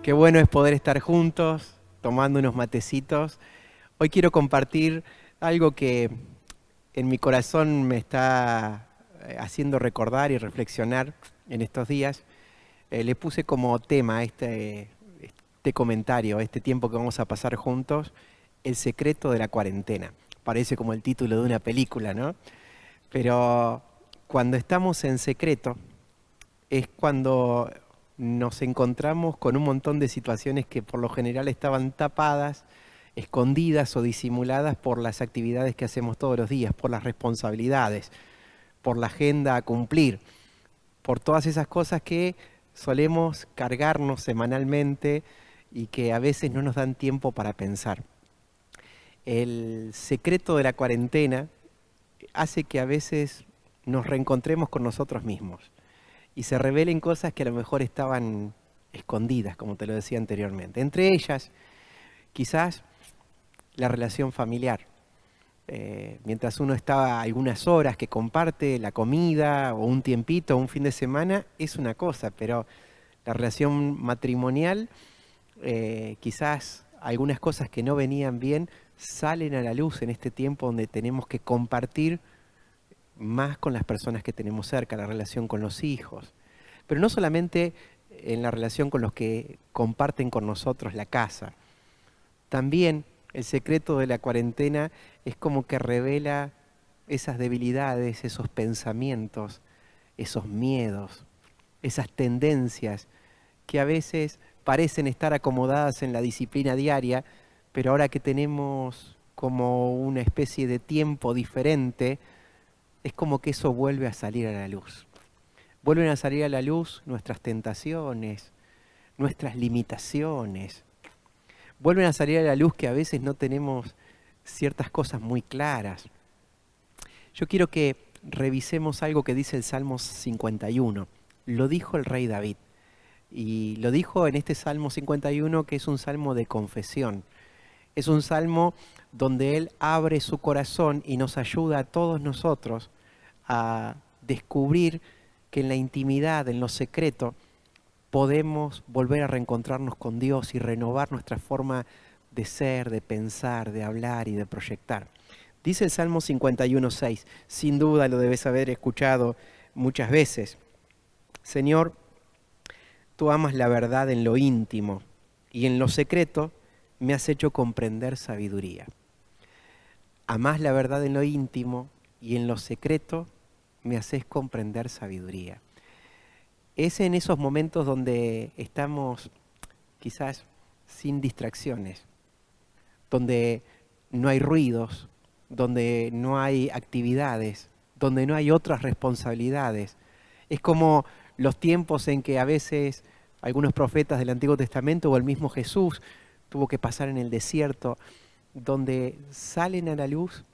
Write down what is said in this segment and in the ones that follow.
Qué bueno es poder estar juntos, tomando unos matecitos. Hoy quiero compartir algo que en mi corazón me está haciendo recordar y reflexionar en estos días. Le puse como tema a este comentario, este tiempo que vamos a pasar juntos, el secreto de la cuarentena. Parece como el título de una película, ¿no? Pero cuando estamos en secreto es cuando nos encontramos con un montón de situaciones que por lo general estaban tapadas, escondidas o disimuladas por las actividades que hacemos todos los días, por las responsabilidades, por la agenda a cumplir, por todas esas cosas que solemos cargarnos semanalmente y que a veces no nos dan tiempo para pensar. El secreto de la cuarentena hace que a veces nos reencontremos con nosotros mismos y se revelen cosas que a lo mejor estaban escondidas, como te lo decía anteriormente. Entre ellas, quizás la relación familiar. Mientras uno está algunas horas que comparte la comida o un tiempito, un fin de semana, es una cosa, pero la relación matrimonial, quizás algunas cosas que no venían bien salen a la luz en este tiempo donde tenemos que compartir más con las personas que tenemos cerca, la relación con los hijos. Pero no solamente en la relación con los que comparten con nosotros la casa. También el secreto de la cuarentena es como que revela esas debilidades, esos pensamientos, esos miedos, esas tendencias que a veces parecen estar acomodadas en la disciplina diaria, pero ahora que tenemos como una especie de tiempo diferente, es como que eso vuelve a salir a la luz. Vuelven a salir a la luz nuestras tentaciones, nuestras limitaciones. Vuelven a salir a la luz que a veces no tenemos ciertas cosas muy claras. Yo quiero que revisemos algo que dice el Salmo 51. Lo dijo el rey David. Y lo dijo en este Salmo 51, que es un salmo de confesión. Es un salmo donde él abre su corazón y nos ayuda a todos nosotros a descubrir que en la intimidad, en lo secreto, podemos volver a reencontrarnos con Dios y renovar nuestra forma de ser, de pensar, de hablar y de proyectar. Dice el Salmo 51:6, sin duda lo debes haber escuchado muchas veces. Señor, tú amas la verdad en lo íntimo y en lo secreto me has hecho comprender sabiduría. Amás la verdad en lo íntimo y en lo secreto me haces comprender sabiduría. Es en esos momentos donde estamos quizás sin distracciones, donde no hay ruidos, donde no hay actividades, donde no hay otras responsabilidades. Es como los tiempos en que a veces algunos profetas del Antiguo Testamento o el mismo Jesús tuvo que pasar en el desierto, donde salen a la luz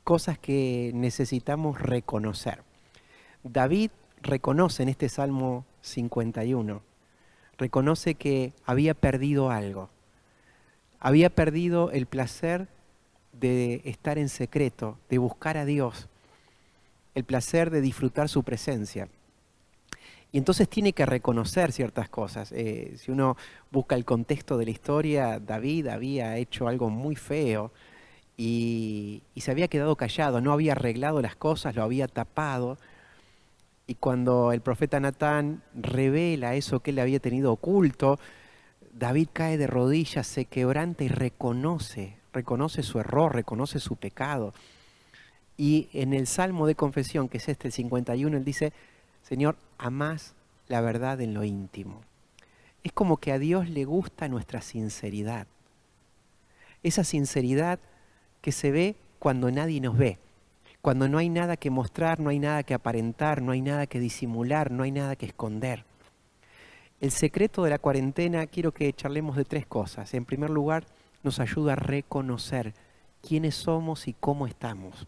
cosas que necesitamos reconocer. David reconoce en este Salmo 51, reconoce que había perdido algo. Había perdido el placer de estar en secreto, de buscar a Dios, el placer de disfrutar su presencia. Y entonces tiene que reconocer ciertas cosas. Si uno busca el contexto de la historia, David había hecho algo muy feo y se había quedado callado, no había arreglado las cosas, lo había tapado. Y cuando el profeta Natán revela eso que él había tenido oculto, David cae de rodillas, se quebranta y reconoce su error, reconoce su pecado. Y en el Salmo de confesión, que es este, el 51, él dice, Señor, amás la verdad en lo íntimo. Es como que a Dios le gusta nuestra sinceridad. Esa sinceridad que se ve cuando nadie nos ve. Cuando no hay nada que mostrar, no hay nada que aparentar, no hay nada que disimular, no hay nada que esconder. El secreto de la cuarentena, quiero que charlemos de tres cosas. En primer lugar, nos ayuda a reconocer quiénes somos y cómo estamos.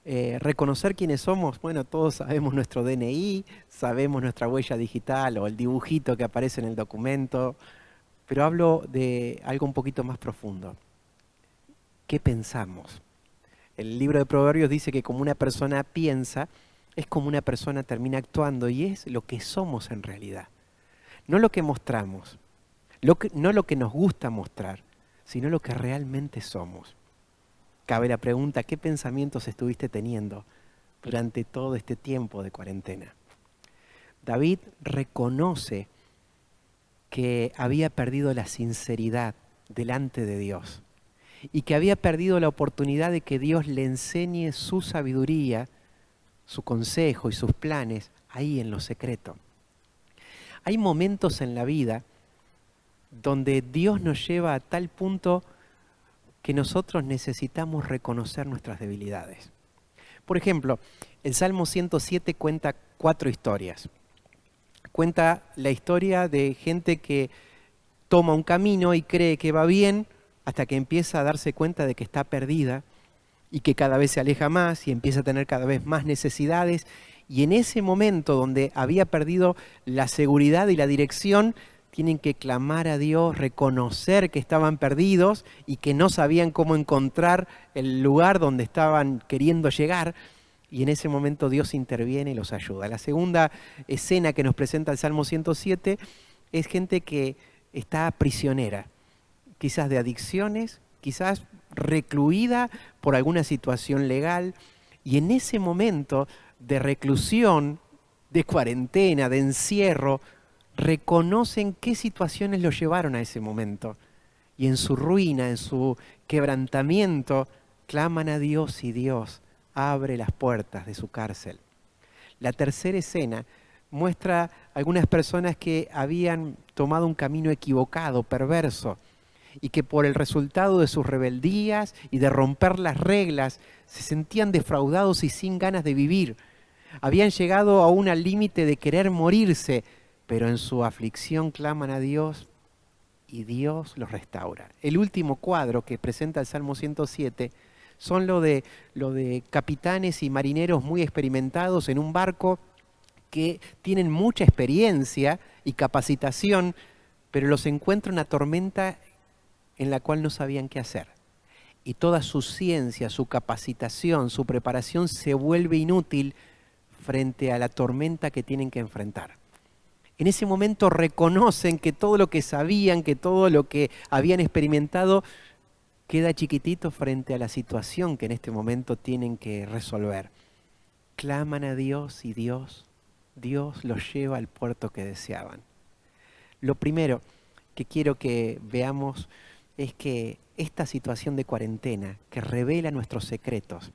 Reconocer quiénes somos, bueno, todos sabemos nuestro DNI, sabemos nuestra huella digital o el dibujito que aparece en el documento, pero hablo de algo un poquito más profundo. ¿Qué pensamos? El libro de Proverbios dice que como una persona piensa, es como una persona termina actuando y es lo que somos en realidad. No lo que mostramos, no lo que nos gusta mostrar, sino lo que realmente somos. Cabe la pregunta, ¿qué pensamientos estuviste teniendo durante todo este tiempo de cuarentena? David reconoce que había perdido la sinceridad delante de Dios y que había perdido la oportunidad de que Dios le enseñe su sabiduría, su consejo y sus planes ahí en lo secreto. Hay momentos en la vida donde Dios nos lleva a tal punto que nosotros necesitamos reconocer nuestras debilidades. Por ejemplo, el Salmo 107 cuenta 4 historias. Cuenta la historia de gente que toma un camino y cree que va bien hasta que empieza a darse cuenta de que está perdida y que cada vez se aleja más y empieza a tener cada vez más necesidades. Y en ese momento donde había perdido la seguridad y la dirección, tienen que clamar a Dios, reconocer que estaban perdidos y que no sabían cómo encontrar el lugar donde estaban queriendo llegar. Y en ese momento Dios interviene y los ayuda. La segunda escena que nos presenta el Salmo 107 es gente que está prisionera, quizás de adicciones, quizás recluida por alguna situación legal. Y en ese momento de reclusión, de cuarentena, de encierro, reconocen qué situaciones los llevaron a ese momento. Y en su ruina, en su quebrantamiento, claman a Dios y Dios abre las puertas de su cárcel. La tercera escena muestra algunas personas que habían tomado un camino equivocado, perverso, y que por el resultado de sus rebeldías y de romper las reglas se sentían defraudados y sin ganas de vivir. Habían llegado aún al límite de querer morirse, pero en su aflicción claman a Dios y Dios los restaura. El último cuadro que presenta el Salmo 107 son lo de capitanes y marineros muy experimentados en un barco que tienen mucha experiencia y capacitación, pero los encuentra una tormenta en la cual no sabían qué hacer. Y toda su ciencia, su capacitación, su preparación se vuelve inútil frente a la tormenta que tienen que enfrentar. En ese momento reconocen que todo lo que sabían, que todo lo que habían experimentado, queda chiquitito frente a la situación que en este momento tienen que resolver. Claman a Dios y Dios los lleva al puerto que deseaban. Lo primero que quiero que veamos es que esta situación de cuarentena, que revela nuestros secretos,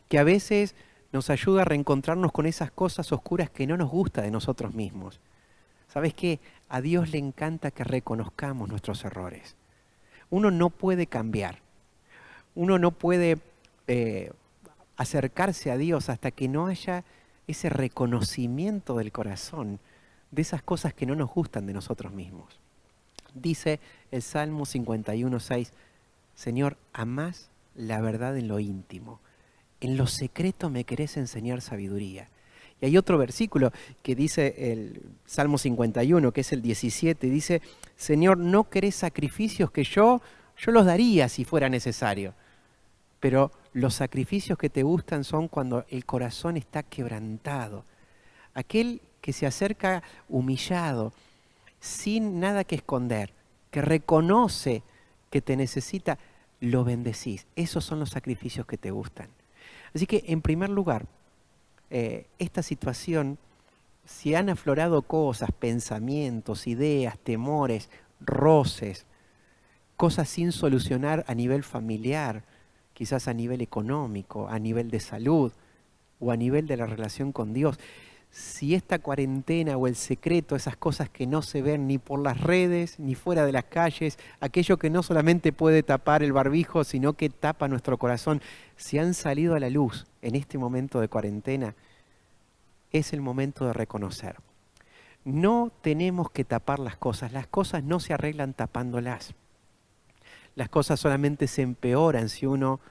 que a veces nos ayuda a reencontrarnos con esas cosas oscuras que no nos gusta de nosotros mismos. ¿Sabes qué? A Dios le encanta que reconozcamos nuestros errores. Uno no puede cambiar, uno no puede acercarse a Dios hasta que no haya ese reconocimiento del corazón de esas cosas que no nos gustan de nosotros mismos. Dice el Salmo 51:6, Señor, amás la verdad en lo íntimo, en lo secreto me querés enseñar sabiduría. Y hay otro versículo que dice el Salmo 51, que es el 17, dice, Señor, no querés sacrificios que yo los daría si fuera necesario, pero los sacrificios que te gustan son cuando el corazón está quebrantado. Aquel que se acerca humillado, sin nada que esconder, que reconoce que te necesita, lo bendecís. Esos son los sacrificios que te gustan. Así que, en primer lugar, esta situación, si han aflorado cosas, pensamientos, ideas, temores, roces, cosas sin solucionar a nivel familiar, quizás a nivel económico, a nivel de salud o a nivel de la relación con Dios, si esta cuarentena o el secreto, esas cosas que no se ven ni por las redes ni fuera de las calles, aquello que no solamente puede tapar el barbijo, sino que tapa nuestro corazón, si han salido a la luz en este momento de cuarentena, es el momento de reconocer. No tenemos que tapar las cosas no se arreglan tapándolas. Las cosas solamente se empeoran si uno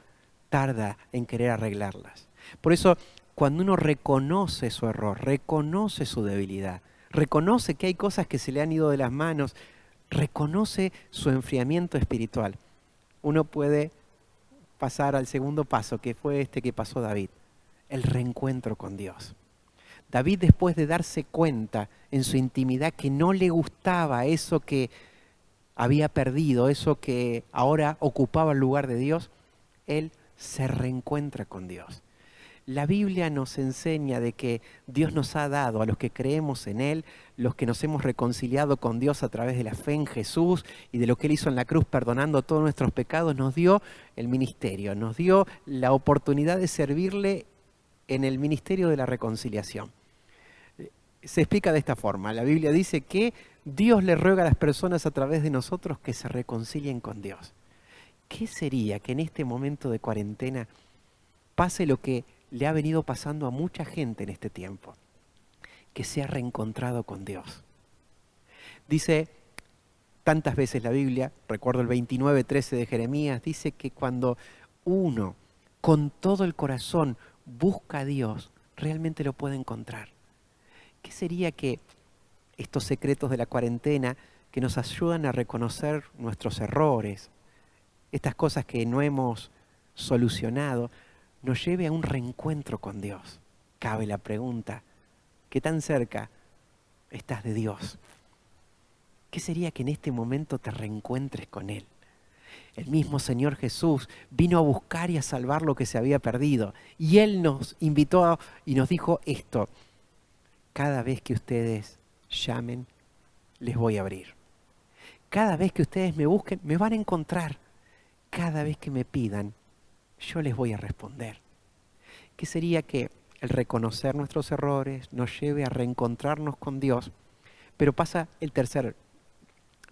tarda en querer arreglarlas. Por eso, cuando uno reconoce su error, reconoce su debilidad, reconoce que hay cosas que se le han ido de las manos, reconoce su enfriamiento espiritual, uno puede pasar al segundo paso, que fue este que pasó David, el reencuentro con Dios. David, después de darse cuenta en su intimidad que no le gustaba eso que había perdido, eso que ahora ocupaba el lugar de Dios, él se reencuentra con Dios. La Biblia nos enseña de que Dios nos ha dado a los que creemos en Él, los que nos hemos reconciliado con Dios a través de la fe en Jesús y de lo que Él hizo en la cruz perdonando todos nuestros pecados, nos dio el ministerio, nos dio la oportunidad de servirle en el ministerio de la reconciliación. Se explica de esta forma, la Biblia dice que Dios le ruega a las personas a través de nosotros que se reconcilien con Dios. ¿Qué sería que en este momento de cuarentena pase lo que le ha venido pasando a mucha gente en este tiempo? Que se ha reencontrado con Dios. Dice tantas veces la Biblia, recuerdo el 29:13 de Jeremías, dice que cuando uno con todo el corazón busca a Dios, realmente lo puede encontrar. ¿Qué sería que estos secretos de la cuarentena que nos ayudan a reconocer nuestros errores, estas cosas que no hemos solucionado, nos lleve a un reencuentro con Dios? Cabe la pregunta, ¿qué tan cerca estás de Dios? ¿Qué sería que en este momento te reencuentres con Él? El mismo Señor Jesús vino a buscar y a salvar lo que se había perdido. Y Él nos invitó y nos dijo esto: cada vez que ustedes llamen, les voy a abrir. Cada vez que ustedes me busquen, me van a encontrar. Cada vez que me pidan, yo les voy a responder. ¿Qué sería que el reconocer nuestros errores nos lleve a reencontrarnos con Dios? Pero pasa el tercer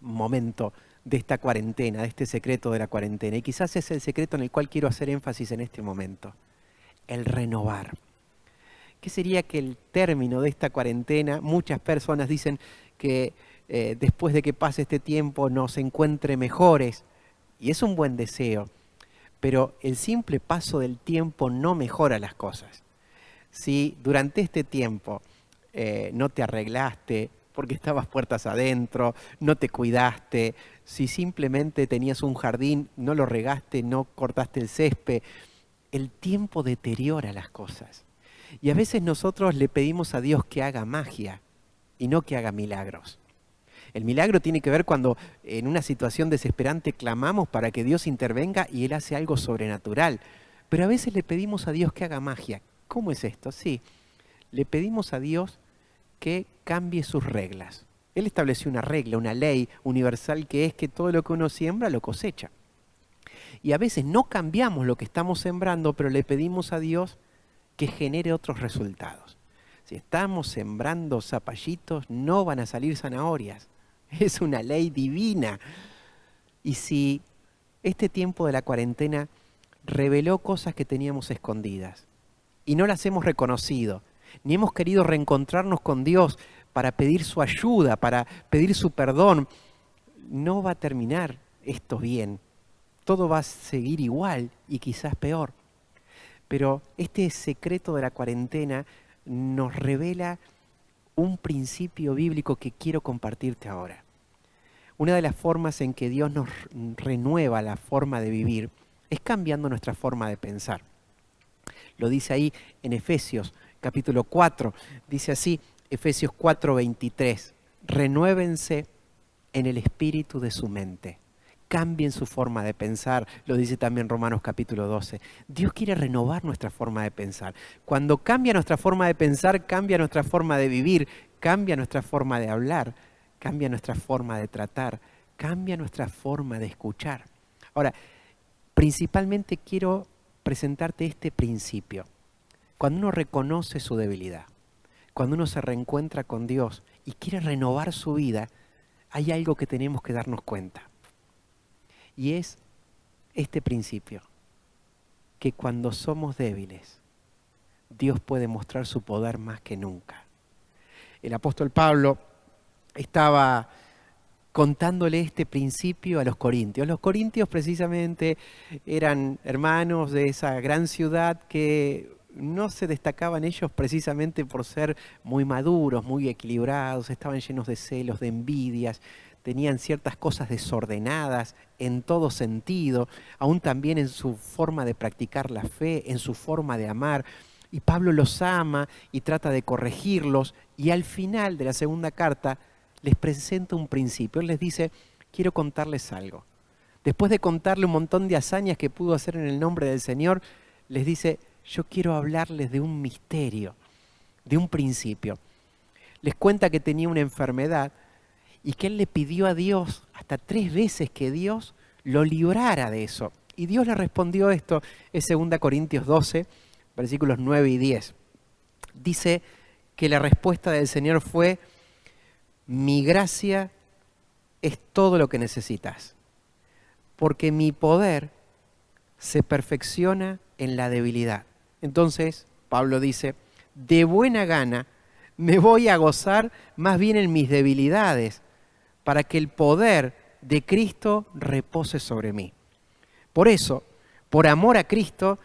momento de esta cuarentena, de este secreto de la cuarentena. Y quizás es el secreto en el cual quiero hacer énfasis en este momento. El renovar. ¿Qué sería que el término de esta cuarentena, muchas personas dicen que después de que pase este tiempo nos encuentre mejores? Y es un buen deseo. Pero el simple paso del tiempo no mejora las cosas. Si durante este tiempo no te arreglaste porque estabas puertas adentro, no te cuidaste, si simplemente tenías un jardín, no lo regaste, no cortaste el césped, el tiempo deteriora las cosas. Y a veces nosotros le pedimos a Dios que haga magia y no que haga milagros. El milagro tiene que ver cuando en una situación desesperante clamamos para que Dios intervenga y Él hace algo sobrenatural. Pero a veces le pedimos a Dios que haga magia. ¿Cómo es esto? Sí, le pedimos a Dios que cambie sus reglas. Él estableció una regla, una ley universal que es que todo lo que uno siembra lo cosecha. Y a veces no cambiamos lo que estamos sembrando, pero le pedimos a Dios que genere otros resultados. Si estamos sembrando zapallitos, no van a salir zanahorias. Es una ley divina. Y si este tiempo de la cuarentena reveló cosas que teníamos escondidas y no las hemos reconocido, ni hemos querido reencontrarnos con Dios para pedir su ayuda, para pedir su perdón, no va a terminar esto bien. Todo va a seguir igual y quizás peor. Pero este secreto de la cuarentena nos revela un principio bíblico que quiero compartirte ahora. Una de las formas en que Dios nos renueva la forma de vivir es cambiando nuestra forma de pensar. Lo dice ahí en Efesios capítulo 4, dice así, Efesios 4:23, renuévense en el espíritu de su mente. Cambien su forma de pensar, lo dice también Romanos capítulo 12. Dios quiere renovar nuestra forma de pensar. Cuando cambia nuestra forma de pensar, cambia nuestra forma de vivir, cambia nuestra forma de hablar, cambia nuestra forma de tratar, cambia nuestra forma de escuchar. Ahora, principalmente quiero presentarte este principio. Cuando uno reconoce su debilidad, cuando uno se reencuentra con Dios y quiere renovar su vida, hay algo que tenemos que darnos cuenta. Y es este principio, que cuando somos débiles, Dios puede mostrar su poder más que nunca. El apóstol Pablo estaba contándole este principio a los corintios. Los corintios precisamente eran hermanos de esa gran ciudad que no se destacaban ellos precisamente por ser muy maduros, muy equilibrados, estaban llenos de celos, de envidias, tenían ciertas cosas desordenadas en todo sentido, aún también en su forma de practicar la fe, en su forma de amar. Y Pablo los ama y trata de corregirlos, y al final de la segunda carta les presenta un principio. Él les dice quiero contarles algo. Después de contarle un montón de hazañas que pudo hacer en el nombre del Señor, les dice, yo quiero hablarles de un misterio, de un principio. Les cuenta que tenía una enfermedad y que él le pidió a Dios hasta 3 veces que Dios lo librara de eso. Y Dios le respondió esto, es 2 Corintios 12, versículos 9 y 10. Dice que la respuesta del Señor fue, mi gracia es todo lo que necesitas, porque mi poder se perfecciona en la debilidad. Entonces, Pablo dice, de buena gana me voy a gozar más bien en mis debilidades, para que el poder de Cristo repose sobre mí. Por eso, por amor a Cristo,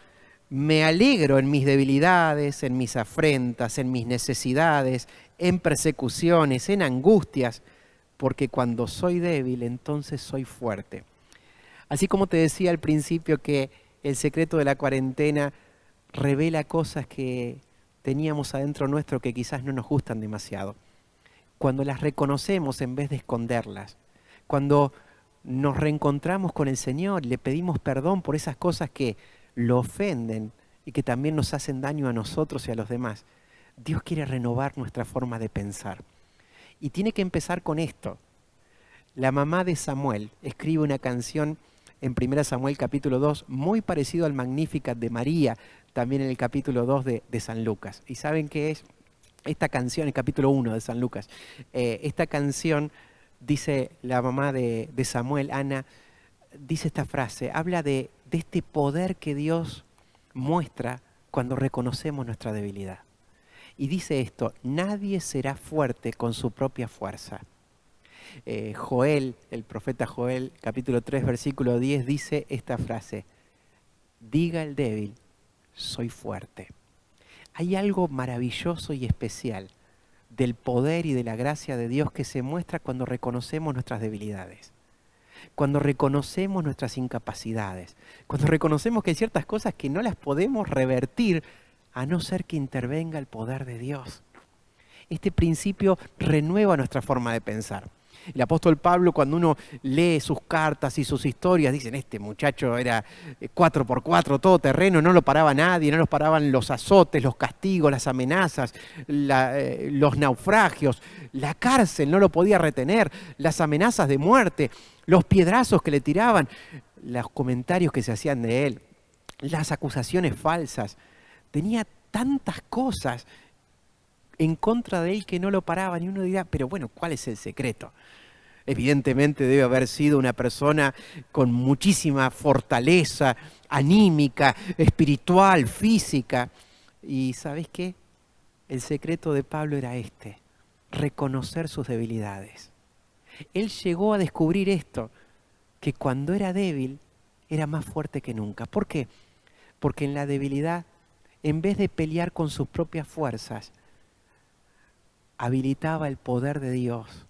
me alegro en mis debilidades, en mis afrentas, en mis necesidades, en persecuciones, en angustias, porque cuando soy débil, entonces soy fuerte. Así como te decía al principio que el secreto de la cuarentena revela cosas que teníamos adentro nuestro que quizás no nos gustan demasiado. Cuando las reconocemos en vez de esconderlas, cuando nos reencontramos con el Señor, le pedimos perdón por esas cosas que lo ofenden y que también nos hacen daño a nosotros y a los demás, Dios quiere renovar nuestra forma de pensar. Y tiene que empezar con esto. La mamá de Samuel escribe una canción en 1 Samuel capítulo 2, muy parecido al Magnificat de María, también en el capítulo 2 de San Lucas. ¿Y saben qué es? Esta canción, el capítulo 1 de San Lucas, esta canción, dice la mamá de Samuel, Ana, dice esta frase, habla de este poder que Dios muestra cuando reconocemos nuestra debilidad. Y dice esto, nadie será fuerte con su propia fuerza. Joel, el profeta Joel, capítulo 3, versículo 10, dice esta frase, diga el débil, soy fuerte. Hay algo maravilloso y especial del poder y de la gracia de Dios que se muestra cuando reconocemos nuestras debilidades, cuando reconocemos nuestras incapacidades, cuando reconocemos que hay ciertas cosas que no las podemos revertir a no ser que intervenga el poder de Dios. Este principio renueva nuestra forma de pensar. El apóstol Pablo, cuando uno lee sus cartas y sus historias, dicen, este muchacho era 4x4, todo terreno, no lo paraba nadie, no los paraban los azotes, los castigos, las amenazas, los naufragios, la cárcel no lo podía retener, las amenazas de muerte, los piedrazos que le tiraban, los comentarios que se hacían de él, las acusaciones falsas. Tenía tantas cosas en contra de él que no lo paraban y uno dirá, pero bueno, ¿cuál es el secreto? Evidentemente debe haber sido una persona con muchísima fortaleza anímica, espiritual, física. Y ¿sabes qué? El secreto de Pablo era este, reconocer sus debilidades. Él llegó a descubrir esto, que cuando era débil era más fuerte que nunca. ¿Por qué? Porque en la debilidad, en vez de pelear con sus propias fuerzas, habilitaba el poder de Dios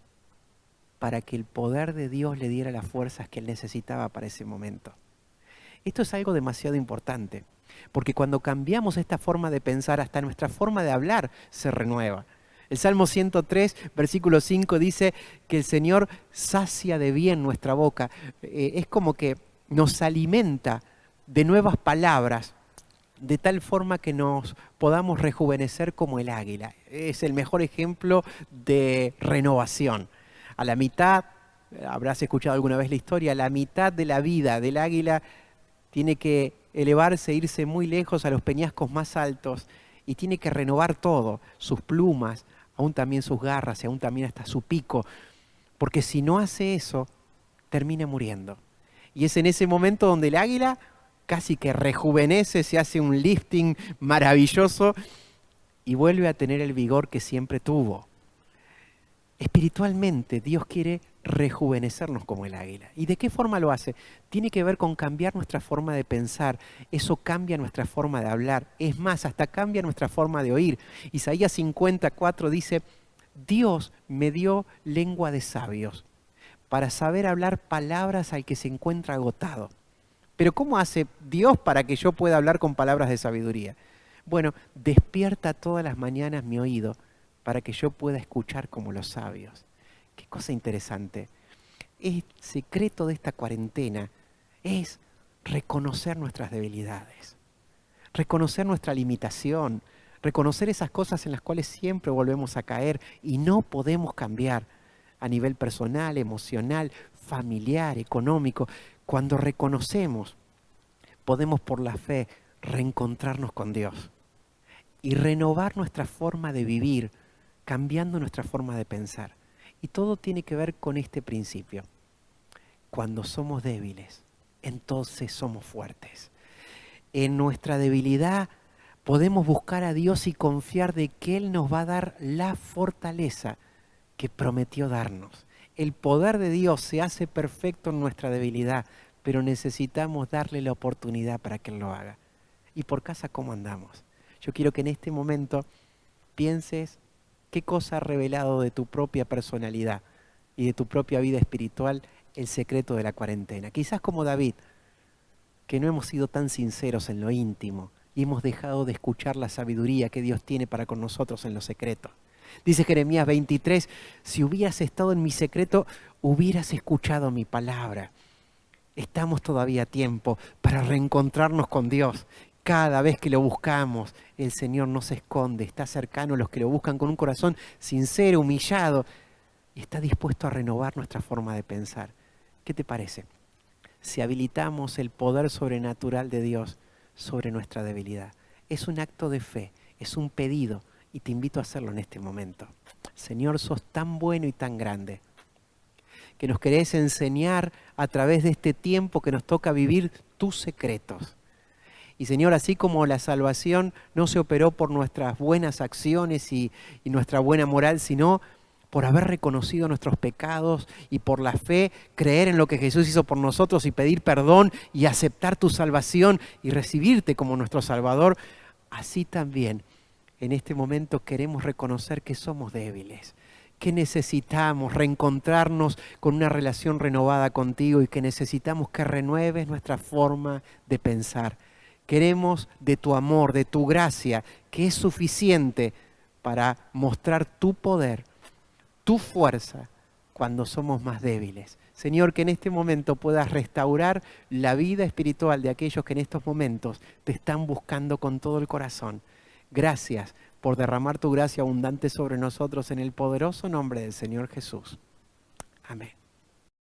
para que el poder de Dios le diera las fuerzas que él necesitaba para ese momento. Esto es algo demasiado importante, porque cuando cambiamos esta forma de pensar, hasta nuestra forma de hablar se renueva. El Salmo 103, versículo 5 dice que el Señor sacia de bien nuestra boca. Es como que nos alimenta de nuevas palabras, de tal forma que nos podamos rejuvenecer como el águila. Es el mejor ejemplo de renovación. A la mitad, habrás escuchado alguna vez la historia, a la mitad de la vida del águila tiene que elevarse, irse muy lejos a los peñascos más altos y tiene que renovar todo, sus plumas, aún también sus garras y aún también hasta su pico, porque si no hace eso, termina muriendo. Y es en ese momento donde el águila casi que rejuvenece, se hace un lifting maravilloso y vuelve a tener el vigor que siempre tuvo. Espiritualmente, Dios quiere rejuvenecernos como el águila. ¿Y de qué forma lo hace? Tiene que ver con cambiar nuestra forma de pensar. Eso cambia nuestra forma de hablar. Es más, hasta cambia nuestra forma de oír. Isaías 54 dice, Dios me dio lengua de sabios para saber hablar palabras al que se encuentra agotado. Pero ¿cómo hace Dios para que yo pueda hablar con palabras de sabiduría? Bueno, despierta todas las mañanas mi oído para que yo pueda escuchar como los sabios. Qué cosa interesante. el secreto de esta cuarentena es reconocer nuestras debilidades, reconocer nuestra limitación, reconocer esas cosas en las cuales siempre volvemos a caer y no podemos cambiar a nivel personal, emocional, familiar, económico. Cuando reconocemos, podemos por la fe reencontrarnos con Dios y renovar nuestra forma de vivir, cambiando nuestra forma de pensar. Y todo tiene que ver con este principio. Cuando somos débiles, entonces somos fuertes. En nuestra debilidad podemos buscar a Dios y confiar de que Él nos va a dar la fortaleza que prometió darnos. El poder de Dios se hace perfecto en nuestra debilidad, pero necesitamos darle la oportunidad para que Él lo haga. ¿Y por casa cómo andamos? Yo quiero que en este momento pienses qué cosa ha revelado de tu propia personalidad y de tu propia vida espiritual el secreto de la cuarentena. Quizás como David, que no hemos sido tan sinceros en lo íntimo y hemos dejado de escuchar la sabiduría que Dios tiene para con nosotros en lo secreto. Dice Jeremías 23, si hubieras estado en mi secreto, hubieras escuchado mi palabra. Estamos todavía a tiempo para reencontrarnos con Dios. Cada vez que lo buscamos, el Señor no se esconde, está cercano a los que lo buscan con un corazón sincero, humillado, y está dispuesto a renovar nuestra forma de pensar. ¿Qué te parece? Si habilitamos el poder sobrenatural de Dios sobre nuestra debilidad. Es un acto de fe, es un pedido, y te invito a hacerlo en este momento. Señor, sos tan bueno y tan grande, que nos querés enseñar a través de este tiempo que nos toca vivir tus secretos. Y Señor, así como la salvación no se operó por nuestras buenas acciones y nuestra buena moral, sino por haber reconocido nuestros pecados y por la fe creer en lo que Jesús hizo por nosotros y pedir perdón y aceptar tu salvación y recibirte como nuestro Salvador, así también en este momento queremos reconocer que somos débiles, que necesitamos reencontrarnos con una relación renovada contigo y que necesitamos que renueves nuestra forma de pensar. Queremos de tu amor, de tu gracia, que es suficiente para mostrar tu poder, tu fuerza, cuando somos más débiles. Señor, que en este momento puedas restaurar la vida espiritual de aquellos que en estos momentos te están buscando con todo el corazón. Gracias por derramar tu gracia abundante sobre nosotros en el poderoso nombre del Señor Jesús. Amén.